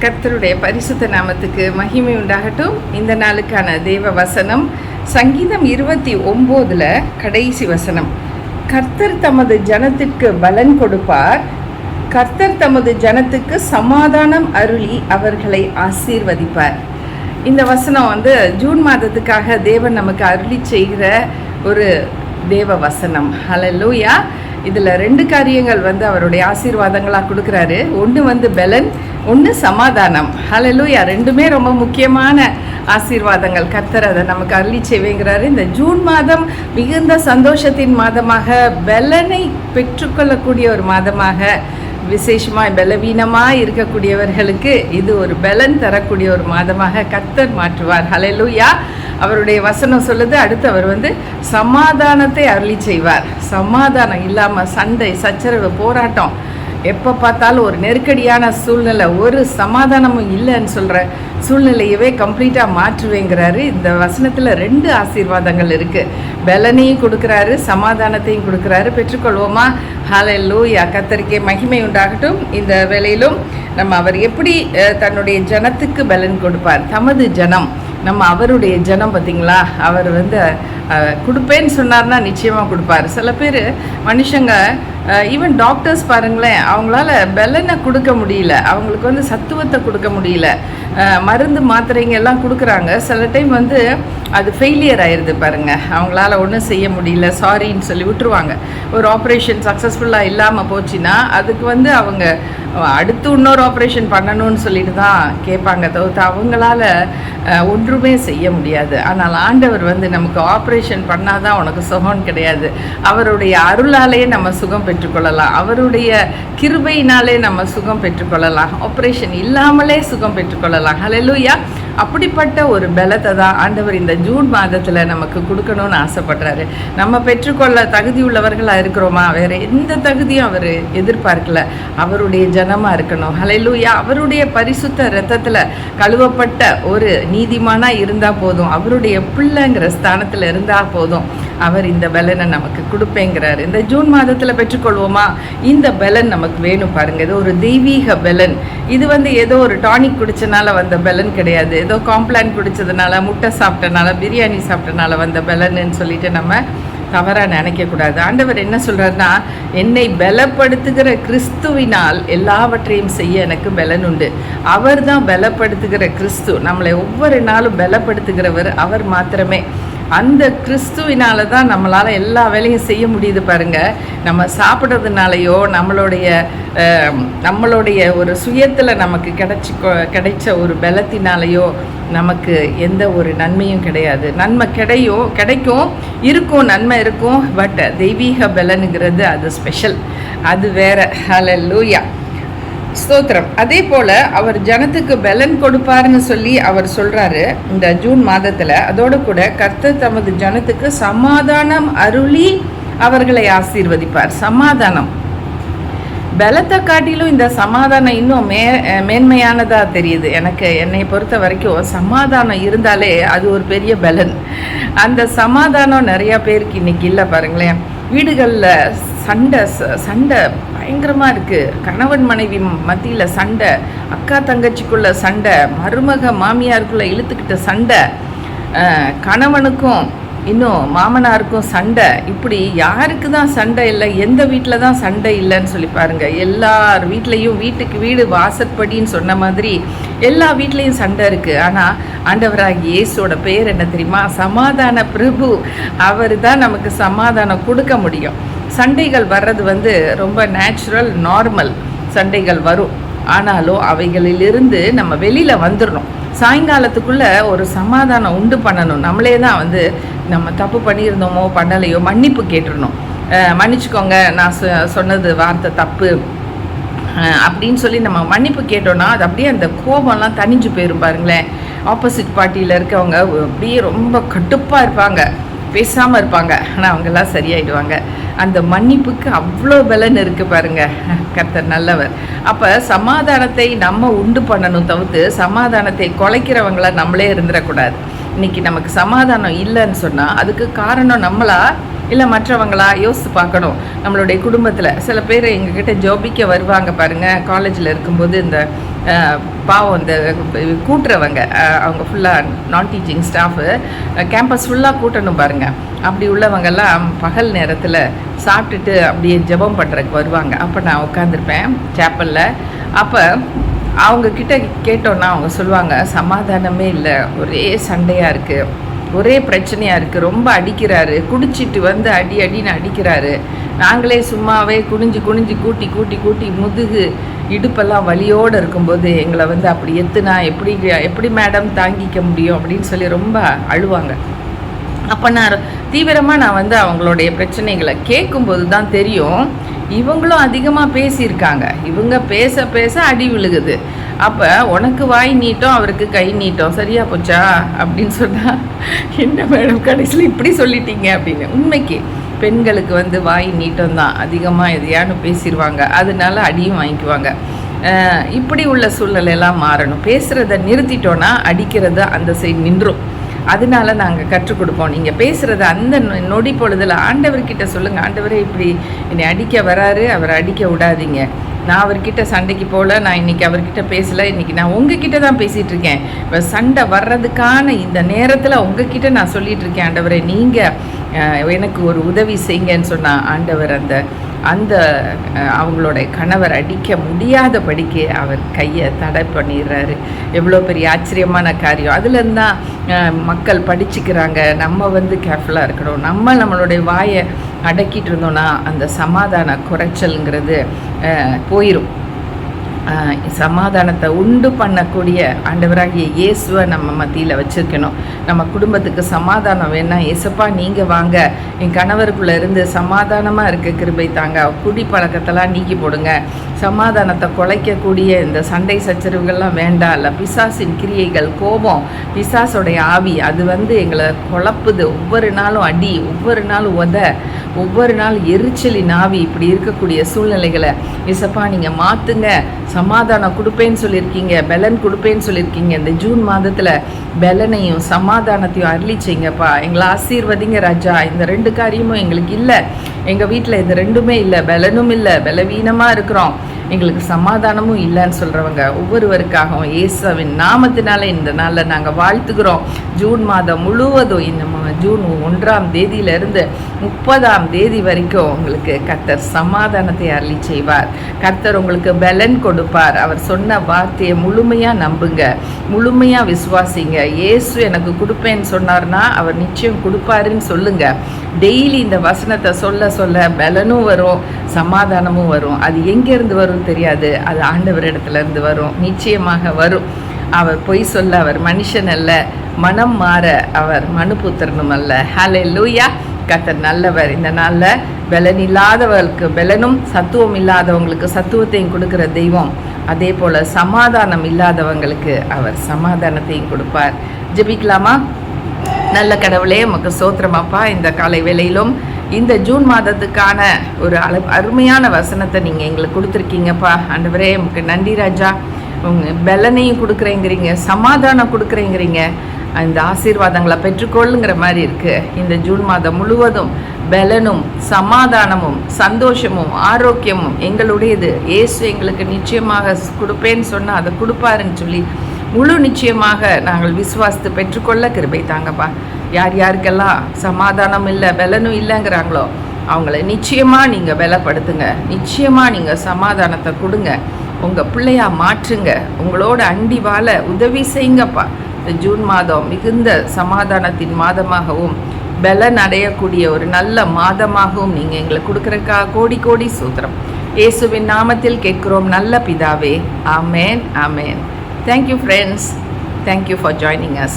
கர்த்தருடைய பரிசுத்த நாமத்துக்கு மகிமை உண்டாகட்டும். இந்த நாளுக்கான தேவ வசனம் சங்கீதம் 29 கடைசி வசனம். கர்த்தர் தமது ஜனத்திற்கு பலன் கொடுப்பார், கர்த்தர் தமது ஜனத்துக்கு சமாதானம் அருளி அவர்களை ஆசீர்வதிப்பார். இந்த வசனம் ஜூன் மாதத்துக்காக தேவன் நமக்கு அருளி செய்கிற ஒரு தேவ வசனம். ஹல்லேலூயா. இதில் 2 காரியங்கள் அவருடைய ஆசீர்வாதங்களாக கொடுக்குறாரு. ஒன்று பலன், ஒன்று சமாதானம். ஹல்லேலூயா. ரெண்டுமே ரொம்ப முக்கியமான ஆசீர்வாதங்கள். கர்த்தர் அதை நமக்கு அருளி செய்வேங்கிறாரு. இந்த ஜூன் மாதம் மிகுந்த சந்தோஷத்தின் மாதமாக, பலனை பெற்றுக்கொள்ளக்கூடிய ஒரு மாதமாக, விசேஷமாக பலவீனமாக இருக்கக்கூடியவர்களுக்கு இது ஒரு பலன் தரக்கூடிய ஒரு மாதமாக கர்த்தர் மாற்றுவார். ஹல்லேலூயா. அவருடைய வசனம் சொல்லுது, அடுத்து அவர் சமாதானத்தை அருளி செய்வார். சமாதானம் இல்லாமல் சண்டை, சச்சரவு, போராட்டம், எப்போ பார்த்தாலும் ஒரு நெருக்கடியான சூழ்நிலை, ஒரு சமாதானமும் இல்லைன்னு சொல்கிற சூழ்நிலையவே கம்ப்ளீட்டாக மாற்றுவேங்கிறாரு. இந்த வசனத்தில் 2 ஆசீர்வாதங்கள் இருக்குது. பலனையும் கொடுக்குறாரு, சமாதானத்தையும் கொடுக்குறாரு. பெற்றுக்கொள்வோமா? ஹல்லேலூயா. கர்த்தருக்கே மகிமை உண்டாகட்டும். இந்த வேளையிலும் அவர் எப்படி தன்னுடைய ஜனத்துக்கு பலன் கொடுப்பார். தமது ஜனம், நம்ம அவருடைய ஜனம். பார்த்திங்களா, அவர் கொடுப்பேன்னு சொன்னார்னா நிச்சயமாக கொடுப்பார். சில பேர் மனுஷங்க, ஈவன் டாக்டர்ஸ் பாருங்களேன், அவங்களால பலனை கொடுக்க முடியல, அவங்களுக்கு சத்துவத்தை கொடுக்க முடியல. மருந்து மாத்திரைங்க எல்லாம் கொடுக்குறாங்க. சில டைம் அது ஃபெயிலியர் ஆயிடுது பாருங்கள். அவங்களால ஒன்றும் செய்ய முடியல, சாரின்னு சொல்லி விட்டுருவாங்க. ஒரு ஆப்ரேஷன் சக்ஸஸ்ஃபுல்லாக இல்லாமல் போச்சுன்னா அதுக்கு அவங்க அடுத்து இன்னொரு ஆப்ரேஷன் பண்ணணும்னு சொல்லிட்டு தான் கேட்பாங்க தவிர்த்து அவங்களால ஒன்றுமே செய்ய முடியாது. ஆனால் ஆண்டவர் நமக்கு ஆப்ரேஷன் பண்ணாதான் உனக்கு சுகம் கிடையாது. அவருடைய அருளாலேயே நம்ம சுகம் பெற்றுக்கொள்ளலாம், அவருடைய கிருபையினாலே நம்ம சுகம் பெற்றுக்கொள்ளலாம், ஆப்ரேஷன் இல்லாமலே சுகம் பெற்றுக்கொள்ளலாம். ஹல்லேலூயா. அப்படிப்பட்ட ஒரு பலத்தை தான் ஆண்டவர் இந்த ஜூன் மாதத்தில் நமக்கு கொடுக்கணும்னு ஆசைப்படுறாரு. நம்ம பெற்றுக்கொள்ள தகுதி உள்ளவர்களாக இருக்கிறோமா? வேறு எந்த தகுதியும் அவர் எதிர்பார்க்கல. அவருடைய ஜனமாக இருக்கணும். ஹல்லேலூயா. அவருடைய பரிசுத்த இரத்தத்தில் கழுவப்பட்ட ஒரு நீதிமானாக இருந்தால் போதும், அவருடைய பிள்ளைங்கிற ஸ்தானத்தில் இருந்தால் போதும். அவர் இந்த பலனை நமக்கு கொடுப்பேங்கிறாரு. இந்த ஜூன் மாதத்தில் பெற்றுக்கொள்வோமா? இந்த பலன் நமக்கு வேணும் பாருங்கள். இது ஒரு தெய்வீக பலன். இது ஏதோ ஒரு டானிக் குடிச்சனால வந்த பலன் கிடையாது. ஏதோ காம்ப்ளான் குடித்ததுனால, முட்டை சாப்பிட்டனால, பிரியாணி சாப்பிட்டனால வந்த பலன்னு சொல்லிட்டு நம்ம தவறாக நினைக்கக்கூடாது. ஆண்டவர் என்ன சொல்கிறாருன்னா, என்னை பலப்படுத்துகிற கிறிஸ்துவினால் எல்லாவற்றையும் செய்ய எனக்கு பலன் உண்டு. அவர் தான் பலப்படுத்துகிற கிறிஸ்து. நம்மளை ஒவ்வொரு நாளும் பலப்படுத்துகிறவர் அவர் மாத்திரமே. அந்த கிறிஸ்துவினால தான் நம்மளால் எல்லா வேலையும் செய்ய முடியுது பாருங்கள். நம்ம சாப்பிட்றதுனாலையோ நம்மளுடைய ஒரு சுயத்தில் நமக்கு கிடைச்ச ஒரு பலத்தினாலேயோ நமக்கு எந்த ஒரு நன்மையும் கிடையாது. நன்மை கிடைக்கும் இருக்கும், நன்மை இருக்கும். பட் தெய்வீக பலனுங்கிறது அது ஸ்பெஷல், அது வேற. ஹல்லேலூயா. ஸ்தோத்திரம். அதே போல் அவர் ஜனத்துக்கு பலன் கொடுப்பாருன்னு சொல்லி அவர் சொல்கிறாரு இந்த ஜூன் மாதத்தில். அதோடு கூட கர்த்தர் தமது ஜனத்துக்கு சமாதானம் அருளி அவர்களை ஆசீர்வதிப்பார். சமாதானம், பலத்தை காட்டிலும் இந்த சமாதானம் இன்னும் மேன்மையானதாக தெரியுது எனக்கு. என்னை பொறுத்த வரைக்கும் சமாதானம் இருந்தாலே அது ஒரு பெரிய பலன். அந்த சமாதானம் நிறையா பேருக்கு இன்றைக்கி இல்லை பாருங்களேன். வீடுகளில் சண்டை பயங்கரமாக இருக்குது. கணவன் மனைவி மத்தியில் சண்டை, அக்கா தங்கச்சிக்குள்ள சண்டை, மருமக மாமியாருக்குள்ளே இழுத்துக்கிட்ட சண்டை, கணவனுக்கும் இன்னும் மாமனாருக்கும் சண்டை. இப்படி யாருக்கு தான் சண்டை இல்லை, எந்த வீட்டில் தான் சண்டை இல்லைன்னு சொல்லி பாருங்கள். எல்லார் வீட்லேயும் வீட்டுக்கு வீடு வாசற்படின்னு சொன்ன மாதிரி எல்லா வீட்லேயும் சண்டை இருக்குது. ஆனால் ஆண்டவராகிய இயேசுவோட பெயர் என்ன தெரியுமா? சமாதான பிரபு. அவர் தான் நமக்கு சமாதானம் கொடுக்க முடியும். சண்டைகள் வர்றது ரொம்ப நேச்சுரல், நார்மல். சண்டைகள் வரும். ஆனாலும் அவைகளிலிருந்து நம்ம வெளியில் வந்துடணும். சாயங்காலத்துக்குள்ளே ஒரு சமாதானம் உண்டு பண்ணணும். நம்மளே தான் நம்ம தப்பு பண்ணியிருந்தோமோ பண்ணலையோ மன்னிப்பு கேட்டுடணும். மன்னிச்சுக்கோங்க, நான் சொன்னது வார்த்தை தப்பு அப்படின்னு சொல்லி நம்ம மன்னிப்பு கேட்டோன்னா அது அப்படியே அந்த கோபம்லாம் தனிஞ்சு போயிரும் பாருங்களேன். ஆப்போசிட் பார்ட்டியில் இருக்கவங்க அப்படியே ரொம்ப கடுப்பாக இருப்பாங்க, பேசாமல் இருப்பாங்க. ஆனால் அவங்கெல்லாம் சரியாயிடுவாங்க. அந்த மன்னிப்புக்கு அவ்வளோ பலன் இருக்குது பாருங்கள். கர்த்தர் நல்லவர். அப்போ சமாதானத்தை நம்ம உண்டு பண்ணணும் தவிர்த்து சமாதானத்தை குலைக்கிறவங்கள நம்மளே இருந்துடக்கூடாது. இன்றைக்கி நமக்கு சமாதானம் இல்லைன்னு சொன்னால் அதுக்கு காரணம் நம்மளா இல்லை மற்றவங்களா யோசித்து பார்க்கணும். நம்மளுடைய குடும்பத்தில் சில பேர் எங்ககிட்ட ஜோபிக்க வருவாங்க பாருங்கள். காலேஜில் இருக்கும்போது இந்த பாவம் இந்த கூட்டுறவங்க அவங்க ஃபுல்லாக நான் டீச்சிங் ஸ்டாஃபு கேம்பஸ் ஃபுல்லாக கூட்டணும் பாருங்கள். அப்படி உள்ளவங்கெல்லாம் பகல் நேரத்தில் சாப்பிட்டுட்டு அப்படியே ஜெபம் பண்ணுறதுக்கு வருவாங்க. அப்போ நான் உட்காந்துருப்பேன் சேப்பலில். அப்போ அவங்கக்கிட்ட கேட்டோன்னா அவங்க சொல்லுவாங்க, சமாதானமே இல்லை, ஒரே சண்டையாக இருக்குது, ஒரே பிரச்சனையாக இருக்குது, ரொம்ப அடிக்கிறாரு, குடிச்சிட்டு வந்து அடின்னு அடிக்கிறாரு, நாங்களே சும்மாவே குனிஞ்சு கூட்டி கூட்டி கூட்டி முதுகு இடுப்பெல்லாம் வலியோடு இருக்கும்போது எங்களை வந்து அப்படி எத்துனா எப்படி மேடம் தாங்கிக்க முடியும் அப்படின்னு சொல்லி ரொம்ப அழுவாங்க. அப்போ நான் தீவிரமாக வந்து அவங்களுடைய பிரச்சனைகளை கேட்கும்போது தான் தெரியும், இவங்களும் அதிகமாக பேசியிருக்காங்க, இவங்க பேச பேச அடி விழுகுது. அப்போ உனக்கு வாய் நீட்டம், அவருக்கு கை நீட்டம், சரியா போச்சா அப்படின்னு சொன்னால், என்ன மேடம் கடைசியில் இப்படி சொல்லிட்டீங்க அப்படின்னு. உண்மைக்கு பெண்களுக்கு வந்து வாய் நீட்டம் தான், அதிகமாக எதையானு பேசிடுவாங்க, அதனால அடியும் வாங்கிக்குவாங்க. இப்படி உள்ள சூழ்நிலையெல்லாம் மாறணும். பேசுகிறத நிறுத்திட்டோன்னா அடிக்கிறது அந்த சைடு நின்றும். அதனால நாங்கள் கற்றுக் கொடுப்போம். நீங்கள் பேசுகிறத அந்த நொடி பொழுதில் ஆண்டவர்கிட்ட சொல்லுங்கள், ஆண்டவரே இப்படி என்னை அடிக்க வராரு, அவரை அடிக்க விடாதீங்க, நான் அவர்கிட்ட சண்டைக்கு போகல, நான் இன்றைக்கி அவர்கிட்ட பேசலை, இன்றைக்கி நான் உங்ககிட்ட தான் பேசிகிட்டு இருக்கேன், இப்போ சண்டை வர்றதுக்கான இந்த நேரத்தில் உங்ககிட்ட நான் சொல்லிகிட்டு இருக்கேன், ஆண்டவரே நீங்கள் எனக்கு ஒரு உதவி செய்யுங்கன்னு சொன்னால் ஆண்டவர் அந்த அவங்களோட கணவர் அடிக்க முடியாதபடிக்கு அவர் கையை தடை பண்ணிடுறாரு. எவ்வளோ பெரிய ஆச்சரியமான காரியம். அதுலேருந்து தான் மக்கள் படிச்சுக்கிறாங்க. நம்ம வந்து கேர்ஃபுல்லாக இருக்கணும். நம்மளுடைய வாயை அடக்கிட்டு இருந்தோன்னா அந்த சமாதான குறைச்சல்ங்கிறது போயிடும். சமாதானத்தை உண்டு பண்ணக்கூடிய ஆண்டவராகிய இயேசுவை நம்ம மத்தியில் வச்சுருக்கணும். நம்ம குடும்பத்துக்கு சமாதானம் வேணா, இயேசுப்பா நீங்கள் வாங்க, என் கணவருக்குள்ளே இருந்து சமாதானமாக இருக்க கிருபை தாங்க, குடி பழக்கத்தெல்லாம் நீக்கி போடுங்க, சமாதானத்தை குலைக்கக்கூடிய இந்த சண்டை சச்சரவுகள்லாம் வேண்டாம், இல்லை பிசாசின் கிரியைகள், கோபம், பிசாசோடைய ஆவி, அது வந்து எங்களை குழப்புது. ஒவ்வொரு நாளும் அடி, ஒவ்வொரு நாளும் ஒவ்வொரு நாள் எரிச்சலின் ஆவி, இப்படி இருக்கக்கூடிய சூழ்நிலைகளை இயேசுப்பா நீங்கள் மாற்றுங்க, சமாதானம் கொடுப்பேன்னு சொல்லியிருக்கீங்க, பெலன் கொடுப்பேன்னு சொல்லியிருக்கீங்க, இந்த ஜூன் மாதத்தில் பெலனையும் சமாதானத்தையும் அருளி செய்யுங்கப்பா, எங்களை ஆசீர்வதிங்க ராஜா. இந்த 2 காரியமும் எங்களுக்கு இல்லை, எங்கள் வீட்டில் இந்த 2மே இல்லை, பெலனும் இல்லை, பலவீனமாக இருக்கிறோம், எங்களுக்கு சமாதானமும் இல்லைன்னு சொல்கிறவங்க ஒவ்வொருவருக்காகவும் இயேசுவின் நாமத்தினால இந்த நாளில் நாங்கள் வாழ்த்துக்கிறோம். ஜூன் மாதம் முழுவதும் இந்த ஜூன் 1ஆம் தேதியிலிருந்து 30ஆம் தேதி வரைக்கும் உங்களுக்கு கர்த்தர் சமாதானத்தை அருளி செய்வார். கர்த்தர் உங்களுக்கு பலன் கொடுப்பார். அவர் சொன்ன வார்த்தையை முழுமையாக நம்புங்க, முழுமையாக விசுவாசிங்க. இயேசு எனக்கு கொடுப்பேன்னு சொன்னார்னா அவர் நிச்சயம் கொடுப்பாருன்னு சொல்லுங்க. டெய்லி இந்த வசனத்தை சொல்ல சொல்ல பலனும் வரும், சமாதானமும் வரும். அது எங்கேருந்து வரும் தெரியாது, அது ஆண்டவரிடத்துலேருந்து வரும், நிச்சயமாக வரும். அவர் பொய் சொல்ல அவர் மனுஷன் அல்ல, மனம் மாற அவர் மனுபுத்திரனும் அல்ல. ஹல்லேலூயா. கர்த்தர் நல்லவர். இந்த நாளில் பலன் இல்லாதவர்களுக்கு பலனும், சத்துவம் இல்லாதவங்களுக்கு சத்துவத்தையும் கொடுக்குற தெய்வம். அதே போல் சமாதானம் இல்லாதவங்களுக்கு அவர் சமாதானத்தையும் கொடுப்பார். ஜெபிக்கலாமா? நல்ல கடவுளே, உமக்கு ஸ்தோத்திரமாப்பா. இந்த காலை வேளையிலும் இந்த ஜூன் மாதத்துக்கான ஒரு அருமையான வசனத்தை நீங்கள் எங்களுக்கு கொடுத்துருக்கீங்கப்பா. ஆண்டவரே உமக்கு நன்றி ராஜா. உங்கள் பலனையும் கொடுக்குறேங்கிறீங்க, சமாதானம் கொடுக்குறேங்கிறீங்க. இந்த ஆசீர்வாதங்களை பெற்றுக்கொள்ளுங்கிற மாதிரி இருக்குது. இந்த ஜூன் மாதம் முழுவதும் பலனும் சமாதானமும் சந்தோஷமும் ஆரோக்கியமும் எங்களுடையது. இயேசு எங்களுக்கு நிச்சயமாக கொடுப்பேன்னு சொன்னால் அதை கொடுப்பாருன்னு சொல்லி முழு நிச்சயமாக நாங்கள் விசுவாசத்தை பெற்றுக்கொள்ள கிருபை தாங்கப்பா. யார் யாருக்கெல்லாம் சமாதானம் இல்லை, பலனும் இல்லைங்கிறாங்களோ அவங்கள நிச்சயமாக நீங்கள் பலப்படுத்துங்க, நிச்சயமாக நீங்கள் சமாதானத்தை கொடுங்க, உங்கள் பிள்ளையா மாற்றுங்க, உங்களோட அண்டி வாழ உதவி செய்யுங்கப்பா. இந்த ஜூன் மாதம் மிகுந்த சமாதானத்தின் மாதமாகவும் பலன் அடையக்கூடிய ஒரு நல்ல மாதமாகவும் நீங்கள் எங்களுக்கு கொடுக்குறக்கா கோடி கோடி ஸ்தோத்திரம். இயேசுவின் நாமத்தில் கேட்கிறோம் நல்ல பிதாவே. ஆமேன், ஆமேன். Thank you friends. Thank you for joining us.